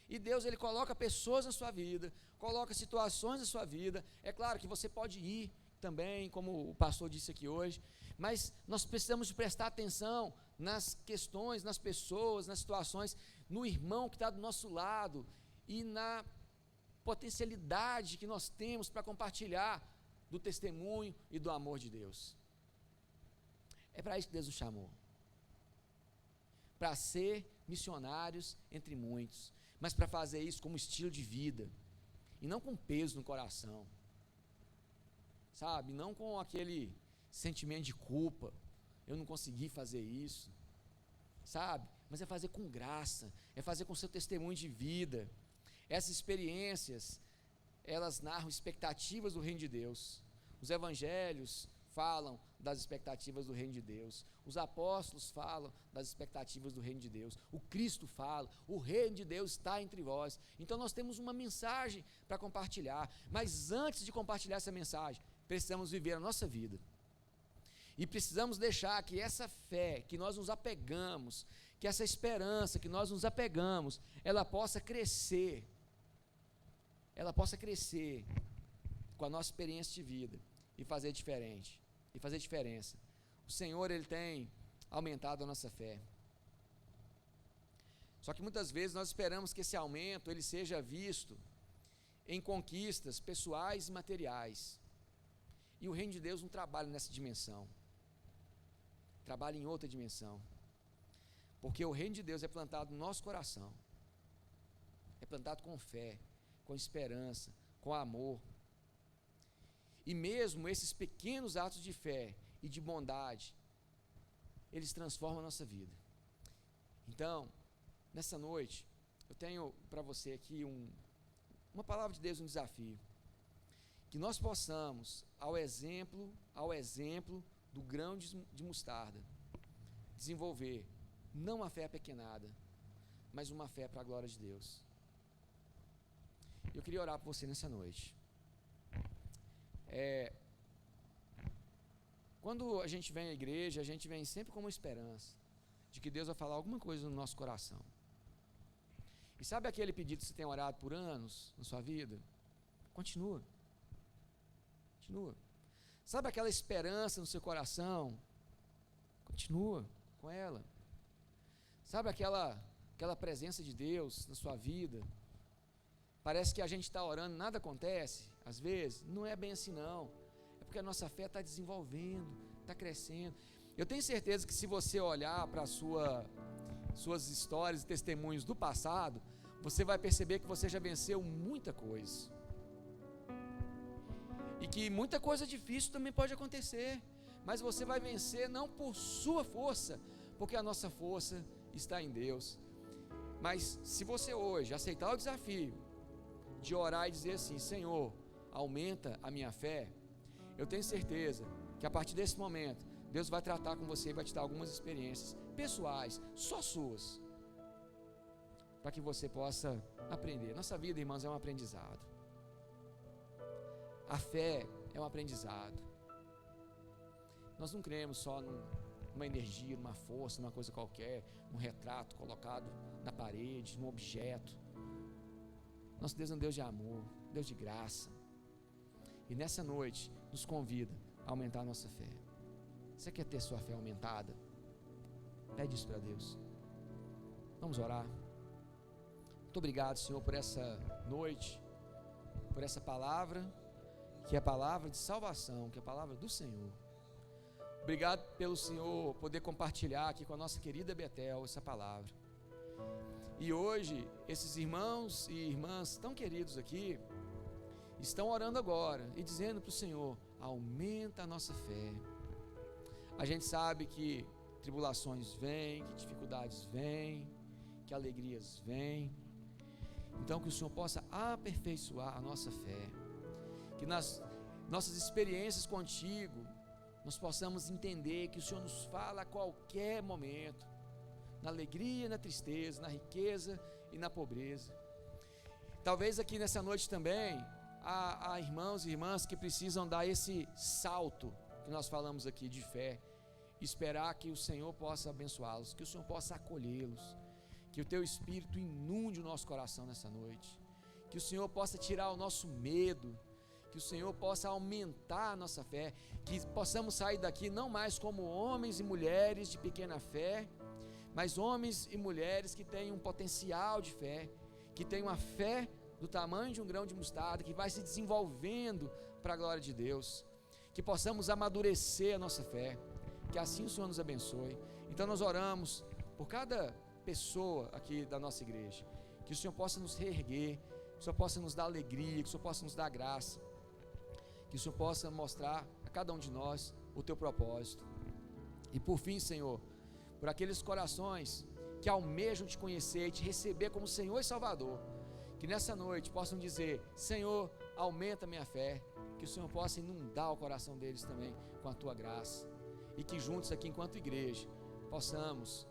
E Deus, Ele coloca pessoas na sua vida, coloca situações na sua vida. É claro que você pode ir também, como o pastor disse aqui hoje, mas nós precisamos de prestar atenção nas questões, nas pessoas, nas situações, no irmão que está do nosso lado e na potencialidade que nós temos para compartilhar do testemunho e do amor de Deus. É para isso que Deus nos chamou, para ser missionários entre muitos, mas para fazer isso como estilo de vida e não com peso no coração, sabe? Não com aquele sentimento de culpa: eu não consegui fazer isso, sabe? Mas é fazer com graça, é fazer com seu testemunho de vida. Essas experiências, elas narram expectativas do reino de Deus. Os evangelhos falam das expectativas do reino de Deus. Os apóstolos falam das expectativas do reino de Deus. O Cristo fala: o reino de Deus está entre vós. Então nós temos uma mensagem para compartilhar, mas antes de compartilhar essa mensagem, precisamos viver a nossa vida. E precisamos deixar que essa fé que nós nos apegamos, que essa esperança que nós nos apegamos, ela possa crescer com a nossa experiência de vida e fazer diferente, e fazer diferença. O Senhor, Ele tem aumentado a nossa fé. Só que muitas vezes nós esperamos que esse aumento ele seja visto em conquistas pessoais e materiais. E o reino de Deus não trabalha nessa dimensão, trabalha em outra dimensão. Porque o reino de Deus é plantado no nosso coração, é plantado com fé, com esperança, com amor. E mesmo esses pequenos atos de fé e de bondade, eles transformam a nossa vida. Então, nessa noite, eu tenho para você aqui uma palavra de Deus, um desafio. Que nós possamos, ao exemplo do grão de mostarda, desenvolver não uma fé apequenada, mas uma fé para a glória de Deus. Eu queria orar por você nessa noite. Quando a gente vem à igreja, a gente vem sempre com uma esperança de que Deus vai falar alguma coisa no nosso coração. E sabe aquele pedido que você tem orado por anos na sua vida? Continua. Sabe aquela esperança no seu coração? Continua com ela. Sabe aquela presença de Deus na sua vida? Parece que a gente está orando, nada acontece. Às vezes, não é bem assim não. É porque a nossa fé está desenvolvendo, está crescendo. Eu tenho certeza que se você olhar para suas histórias e testemunhos do passado, você vai perceber que você já venceu muita coisa. E que muita coisa difícil também pode acontecer. Mas você vai vencer não por sua força, porque a nossa força está em Deus. Mas se você hoje aceitar o desafio de orar e dizer assim: Senhor, aumenta a minha fé, eu tenho certeza que a partir desse momento Deus vai tratar com você e vai te dar algumas experiências pessoais, só suas, para que você possa aprender. Nossa vida, irmãos, é um aprendizado. A fé é um aprendizado. Nós não cremos só numa energia, numa força, numa coisa qualquer, num retrato colocado na parede, num objeto. Nosso Deus é um Deus de amor, Deus de graça. E nessa noite nos convida a aumentar a nossa fé. Você quer ter sua fé aumentada? Pede isso para Deus. Vamos orar. Muito obrigado, Senhor, por essa noite, por essa palavra, que é a palavra de salvação, que é a palavra do Senhor. Obrigado pelo Senhor poder compartilhar aqui com a nossa querida Betel essa palavra. E hoje, esses irmãos e irmãs tão queridos aqui, estão orando agora e dizendo para o Senhor: aumenta a nossa fé. A gente sabe que tribulações vêm, que dificuldades vêm, que alegrias vêm. Então que o Senhor possa aperfeiçoar a nossa fé. Que nas nossas experiências contigo, nós possamos entender que o Senhor nos fala a qualquer momento, na alegria, na tristeza, na riqueza e na pobreza. Talvez aqui nessa noite também há irmãos e irmãs que precisam dar esse salto que nós falamos aqui de fé, esperar que o Senhor possa abençoá-los, que o Senhor possa acolhê-los, que o Teu Espírito inunde o nosso coração nessa noite, que o Senhor possa tirar o nosso medo, que o Senhor possa aumentar a nossa fé, que possamos sair daqui não mais como homens e mulheres de pequena fé, mas homens e mulheres que têm um potencial de fé, que têm uma fé do tamanho de um grão de mostarda, que vai se desenvolvendo para a glória de Deus, que possamos amadurecer a nossa fé, que assim o Senhor nos abençoe. Então nós oramos por cada pessoa aqui da nossa igreja, que o Senhor possa nos reerguer, que o Senhor possa nos dar alegria, que o Senhor possa nos dar graça, que o Senhor possa mostrar a cada um de nós o Teu propósito. E por fim, Senhor, por aqueles corações que almejam Te conhecer e Te receber como Senhor e Salvador, que nessa noite possam dizer: Senhor, aumenta a minha fé, que o Senhor possa inundar o coração deles também com a Tua graça, e que juntos aqui enquanto igreja possamos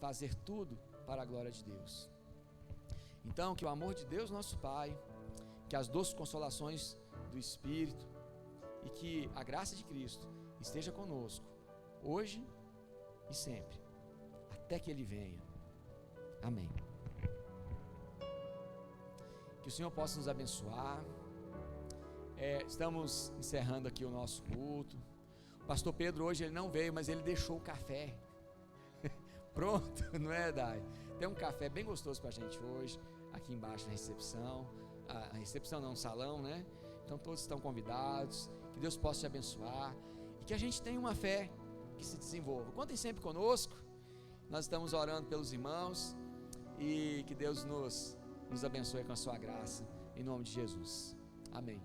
fazer tudo para a glória de Deus. Então que o amor de Deus nosso Pai, que as doces consolações do Espírito e que a graça de Cristo esteja conosco hoje e sempre, até que Ele venha. Amém. Que o Senhor possa nos abençoar. Estamos encerrando aqui o nosso culto. O pastor Pedro hoje ele não veio, mas ele deixou o café pronto, não é, Dai? Tem um café bem gostoso para a gente hoje, aqui embaixo na recepção. A recepção não, um salão, né? Então todos estão convidados. Que Deus possa te abençoar e que a gente tenha uma fé que se desenvolva. Contem sempre conosco. Nós estamos orando pelos irmãos e que Deus nos abençoe com a sua graça, em nome de Jesus. Amém.